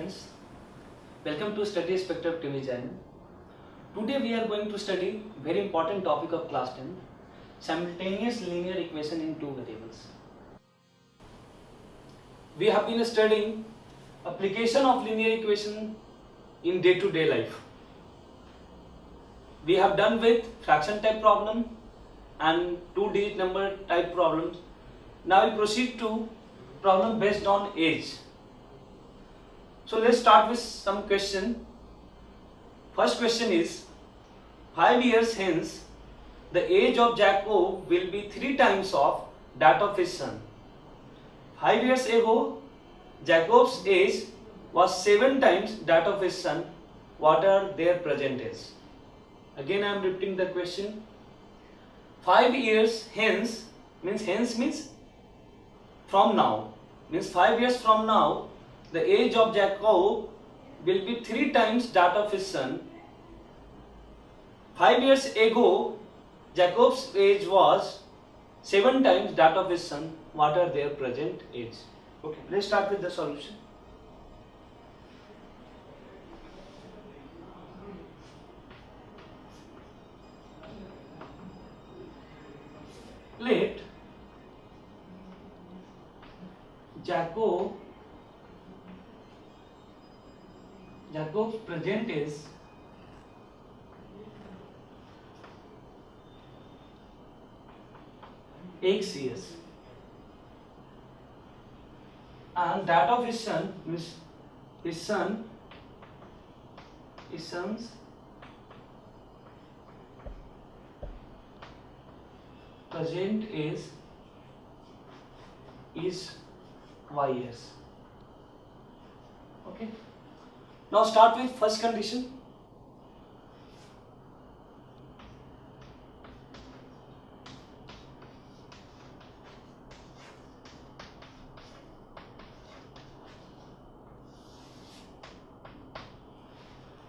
friends, welcome to Study Spectrum TV channel. Today we are going to study very important topic of class 10, simultaneous linear equation in two variables. We have been studying application of linear equation in day-to-day life. We have done with fraction type problem and two-digit number type problems. Now we proceed to problem based on age. So let's start with some question. First question is, 5 years hence, the age of Jacob will be 3 times of that of his son. 5 years ago, Jacob's age was 7 times that of his son. What are their present age? Again I am repeating the question. 5 years hence means from now. Means 5 years from now, the age of Jacob will be 3 times that of his son. 5 years ago, Jacob's age was 7 times that of his son. What are their present age? Okay, let's start with the solution. Let Jacob's present age X years and that of his son means his son's present age is Y years. Okay. Now start with first condition.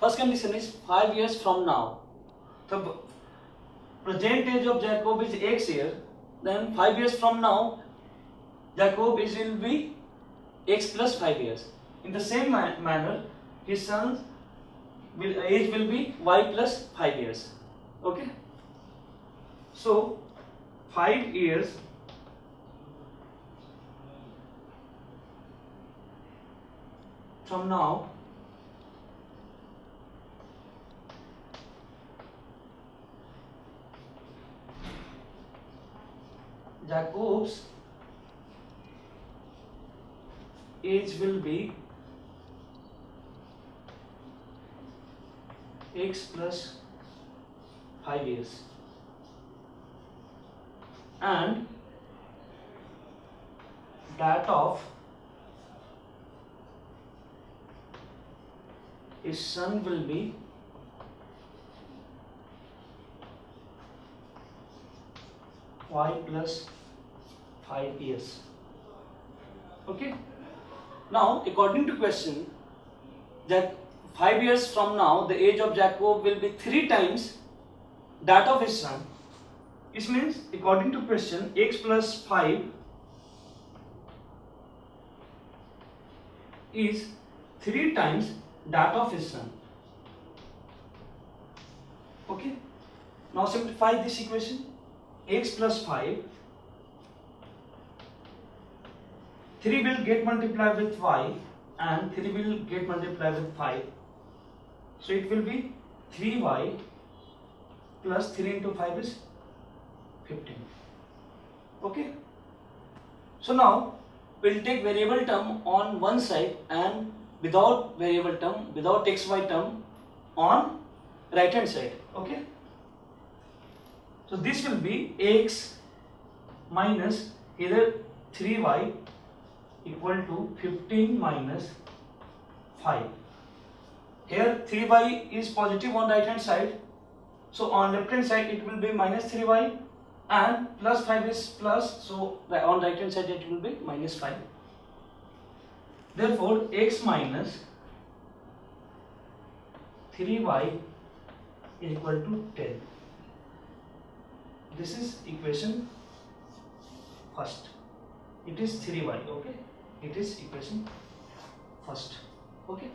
First condition is 5 years from now. So present age of Jacob is X year. Then 5 years from now, Jacob will be X plus 5 years. In the same manner, his son's age will be Y plus 5 years. Okay. So 5 years from now, Jacob's age will be X plus 5 years and that of his son will be Y plus 5 years. Okay. Now according to question, that 5 years from now the age of Jacob will be 3 times that of his son. It means according to question, X plus 5 is 3 times that of his son. Okay. Now simplify this equation. X plus 5, 3 will get multiplied with y and 3 will get multiplied with 5. So it will be 3y plus 3 into 5 is 15. Okay. So now we'll take variable term on one side and without variable term, without xy term on right hand side. Okay. So this will be x minus either 3y equal to 15 minus 5. Here 3y is positive on right hand side. So on left hand side it will be minus 3y and plus 5 is plus. So on right hand side it will be minus 5. Therefore x minus 3y is equal to 10. This is equation first. It is 3y. Okay. It is equation first. Okay.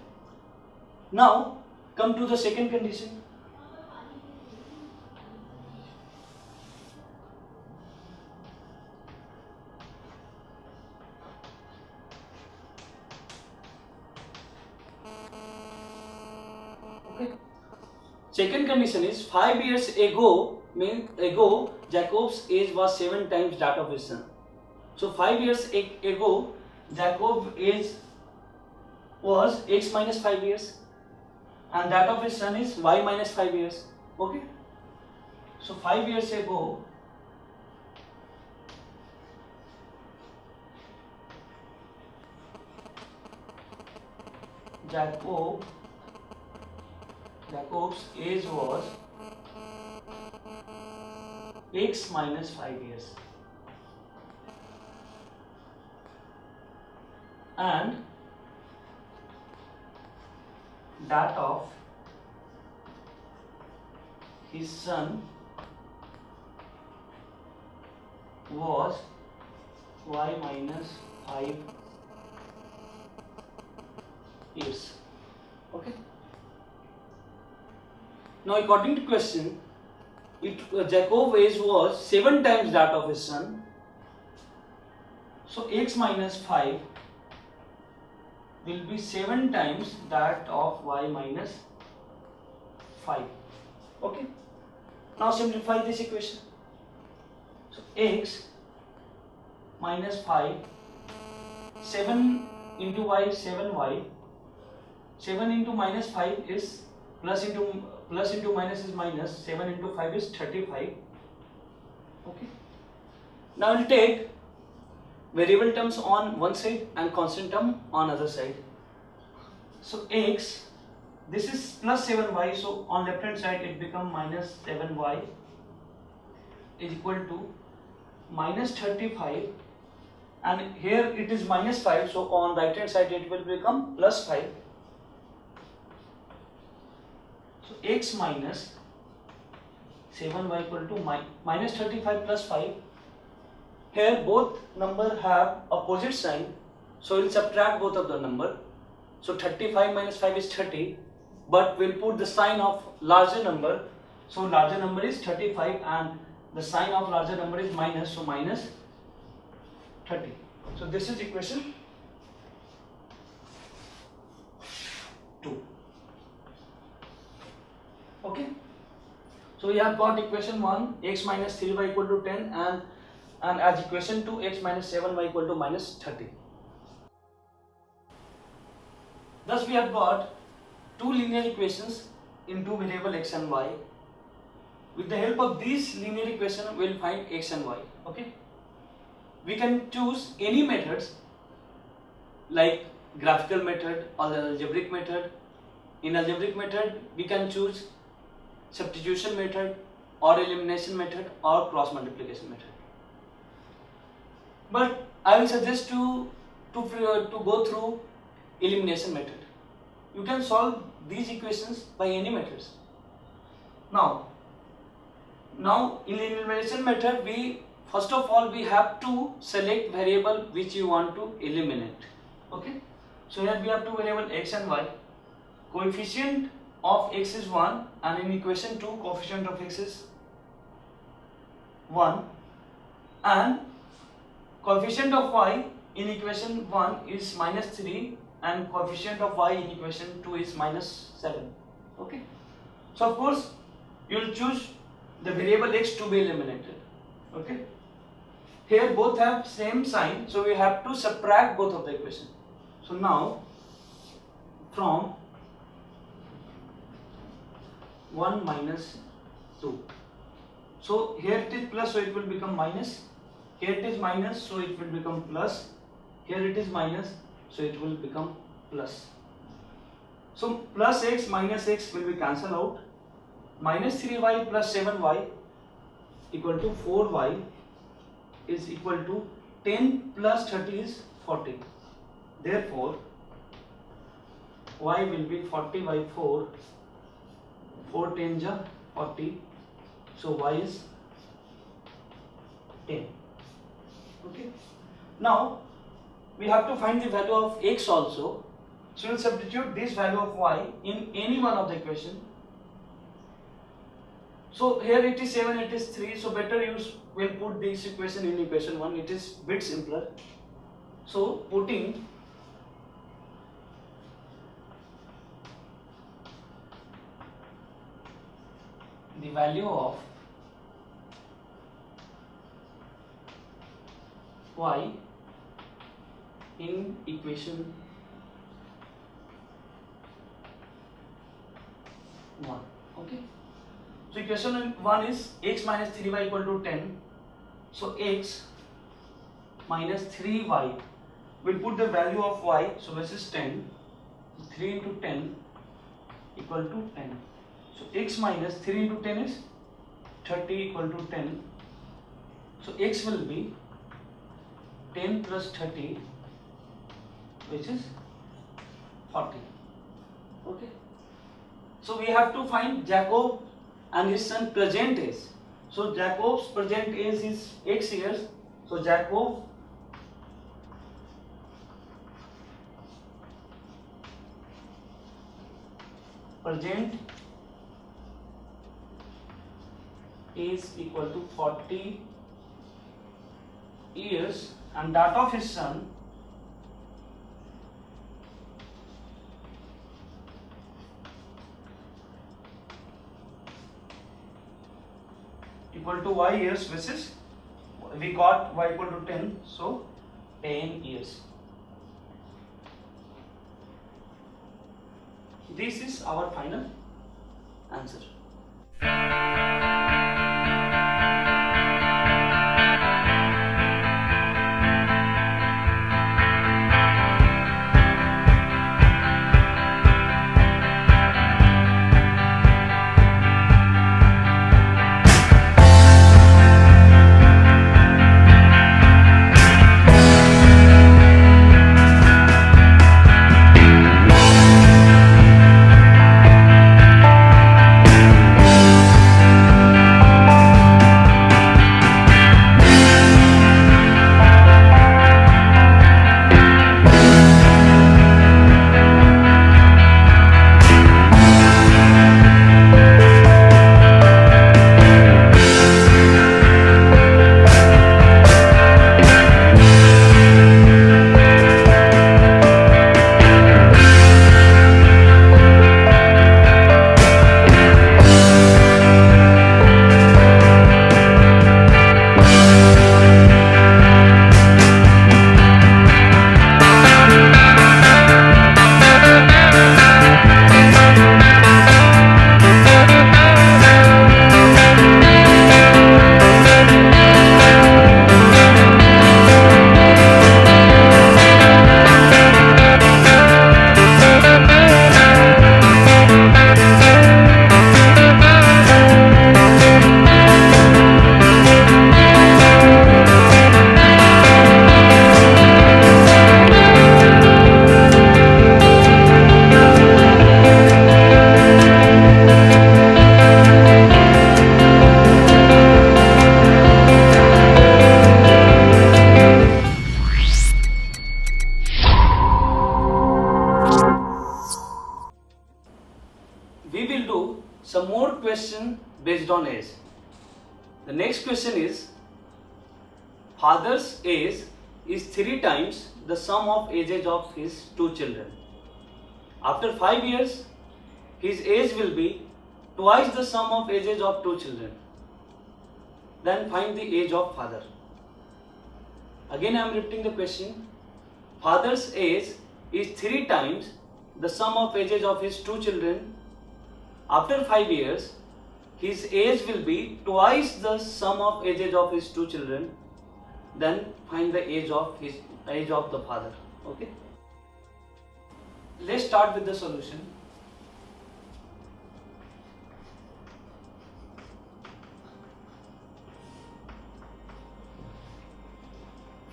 Now come to the second condition. Okay. Second condition is 5 years ago, Jacob's age was 7 times that of his son. So 5 years ago, Jacob's age was x minus 5 years, and that of his son is y minus 5 years. Okay. So 5 years ago, Jacob's age was x minus 5 years, and that of his son was y minus 5 years. Okay. Now according to question, Jacob's age was 7 times that of his son. So x minus 5 will be 7 times that of y minus 5. Okay. Now simplify this equation. So x minus 5, 7 into y is 7y, 7 into minus 5 is plus into minus is minus, 7 into 5 is 35. Okay. Now we'll take variable terms on one side and constant term on other side. So x, this is plus 7y, so on left hand side it becomes minus 7y is equal to minus 35, and here it is minus 5, so on right hand side it will become plus 5. So x minus 7y equal to minus 35 plus 5. Here both number have opposite sign, so we'll subtract both of the number. So 35 minus 5 is 30, but we'll put the sign of larger number. So larger number is 35 and the sign of larger number is minus, so minus 30. So this is equation 2. Okay. So we have got equation 1, x minus 3y equal to 10, and as equation 2, x minus 7y equal to minus 30. Thus we have got two linear equations in two variable x and y. With the help of these linear equation, we will find x and y. Okay. We can choose any methods like graphical method or the algebraic method. In algebraic method, we can choose substitution method or elimination method or cross multiplication method. But I will suggest to go through elimination method. You can solve these equations by any methods. Now in elimination method, we first of all we have to select variable which you want to eliminate. Okay. So here we have two variable x and y. Coefficient of x is 1, and in equation 2 coefficient of x is 1, and coefficient of y in equation 1 is minus 3, and coefficient of y in equation 2 is minus 7. Okay. So of course you will choose the variable x to be eliminated. Okay. Here both have same sign, so we have to subtract both of the equation. So now from 1 minus 2. So here it is plus, so it will become minus. Here it is minus, so it will become plus. Here it is minus, so it will become plus. So plus x minus x will be cancelled out. Minus 3y plus 7y equal to 4y is equal to 10 plus 30 is 40. Therefore, y will be 40 by 4. 4 10 ja 40. So y is 10. Okay. Now we have to find the value of x also. So we'll substitute this value of y in any one of the equation. So here it is 7, it is 3. So better we'll put this equation in equation 1. It is bit simpler. So putting the value of y in equation 1. Okay. So equation 1 is x minus 3y equal to 10. So x minus 3y, we'll put the value of y, so this is 10. 3 into 10 equal to 10. So x minus 3 into 10 is 30 equal to 10. So x will be 10 plus 30, which is 40. Okay. So we have to find Jacob and his son present age. So Jacob's present age is x years. So Jacob present is equal to 40 years, and that of his son equal to y years, which is we got y equal to 10, so 10 years. This is our final answer. We will do some more question based on age. The next question is, father's age is 3 times the sum of ages of his 2 children. After 5 years, his age will be twice the sum of ages of 2 children. Then find the age of father. Again I am repeating the question. Father's age is 3 times the sum of ages of his 2 children. After 5 years, his age will be twice the sum of ages of his 2 children. Then find the age of the father. Okay. Let's start with the solution.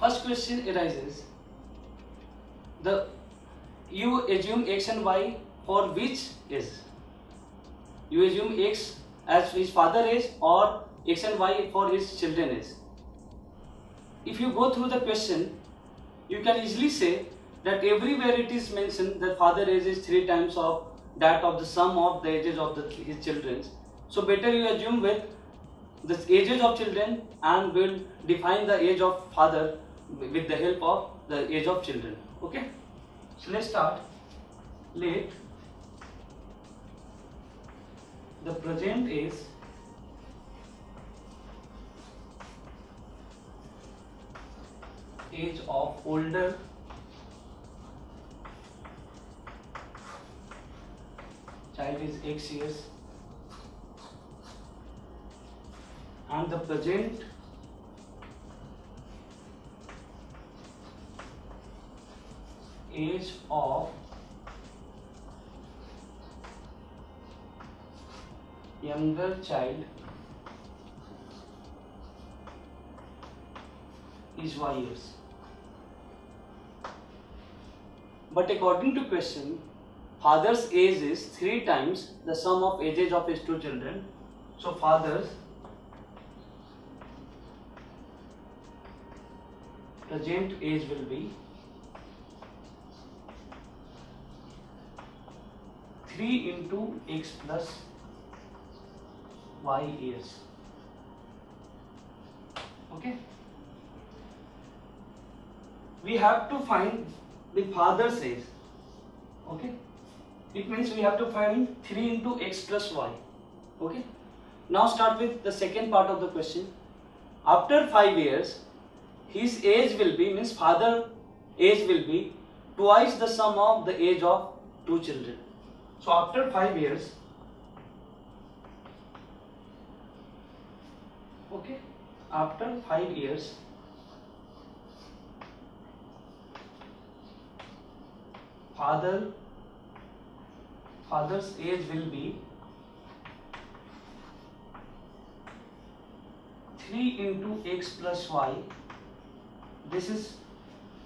First question arises. You assume x and y for which age? You assume x as his father age or x and y for his children age. If you go through the question, you can easily say that everywhere it is mentioned that father age is 3 times of that of the sum of the ages of his children. So better you assume with the ages of children and will define the age of father with the help of the age of children. Okay. So let's start. Let the present is age of older child is X years and the present age of younger child is Y years. But according to question, father's age is 3 times the sum of ages of his 2 children. So father's present age will be 3 into X plus Y years. Okay. We have to find the father's age. Okay. It means we have to find 3 into X plus Y. Okay. Now start with the second part of the question. After 5 years, his age will be, means father age will be twice the sum of the age of 2 children. So after 5 years, okay, after 5 years, father's age will be 3 into X plus Y. This is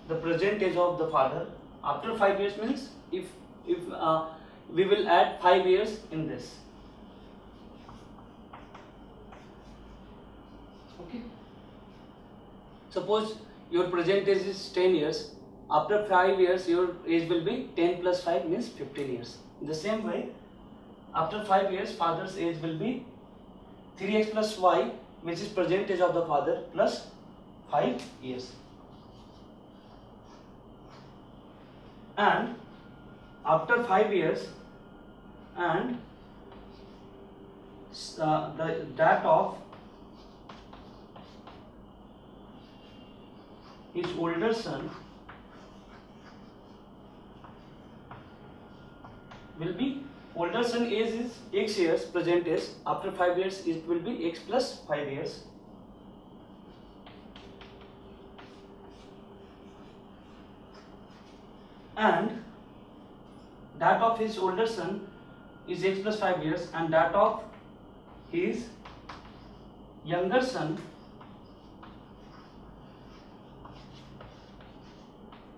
the present age of the father. After 5 years means if we will add 5 years in this. Okay. Suppose your present age is 10 years. After 5 years, your age will be 10 plus 5 means 15 years. In the same way, after 5 years, father's age will be 3x plus y, which is present age of the father, plus 5 years. And after 5 years, and that of his older son will be, older son age is X years, present age. After 5 years it will be X plus 5 years. And that of his older son is X plus 5 years, and that of his younger son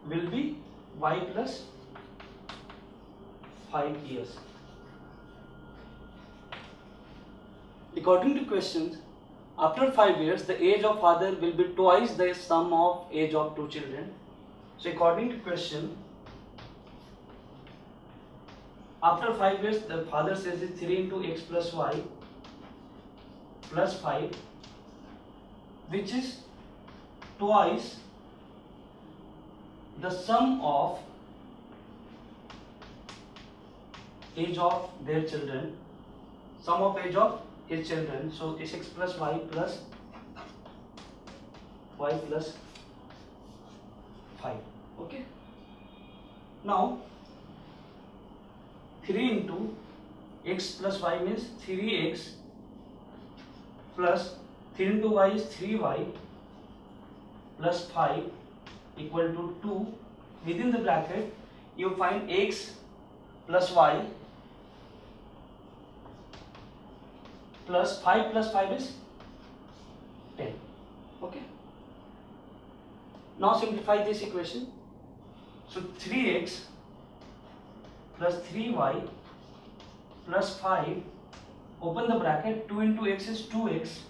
will be Y plus 5 years. According to questions, after 5 years, the age of father will be twice the sum of age of 2 children. So according to question, after 5 years, the father says is 3 into X plus Y plus 5, which is twice the sum of age of their children, sum of age of his children. So it's X plus Y plus Y plus 5. Okay. Now 3 into X plus Y means 3X plus 3 into Y is 3Y plus 5 equal to 2. Within the bracket you find X plus Y plus 5 plus 5 is 10. Okay. Now simplify this equation. So 3x plus 3y plus 5, open the bracket, 2 into x is 2x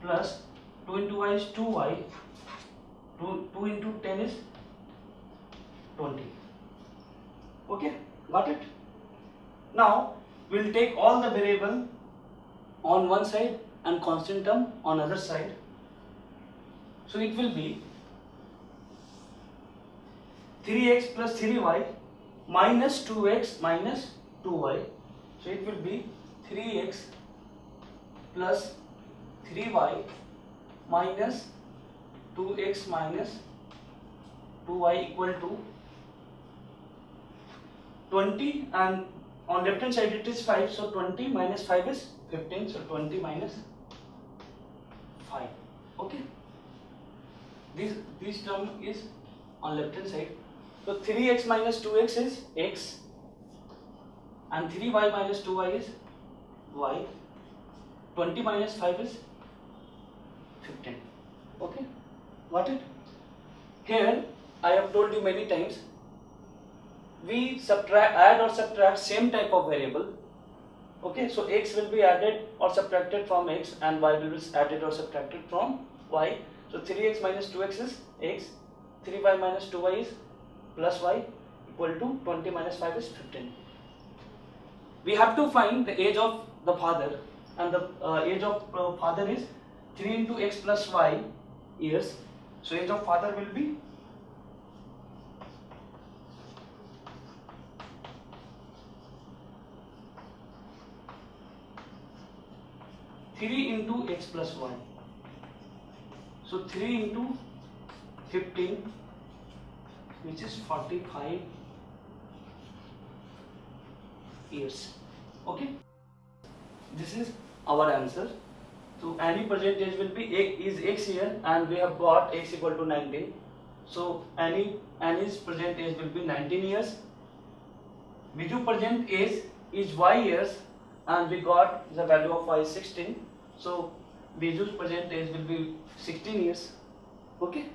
plus 2 into y is 2y, 2 into 10 is 20. Okay, got it? Now we'll take all the variable on one side and constant term on other side. So it will be 3x plus 3y minus 2x minus 2y. So it will be 3x plus 3y minus 2x minus 2y equal to 20, and on left hand side it is 5, so 20 minus 5 is 15, so 20 minus 5. Okay, this term is on left hand side. So 3x minus 2x is x and 3y minus 2y is y. 20 minus 5 is 15. Okay, got it? Here I have told you many times, we add or subtract same type of variable. Okay, so x will be added or subtracted from x and y will be added or subtracted from y. So 3x minus 2x is x, 3y minus 2y is plus y equal to 20 minus 5 is 15. We have to find the age of the father, and the age of father is 3 into x plus y years. So age of father will be 3 into x plus y. So 3 into 15, which is 45 years. Okay, this is our answer. So any percentage will be is x here, and we have got x equal to 19. So Annie's present age will be 19 years. Biju present age is y years, and we got the value of y is 16. So Biju's present age will be 16 years. Okay.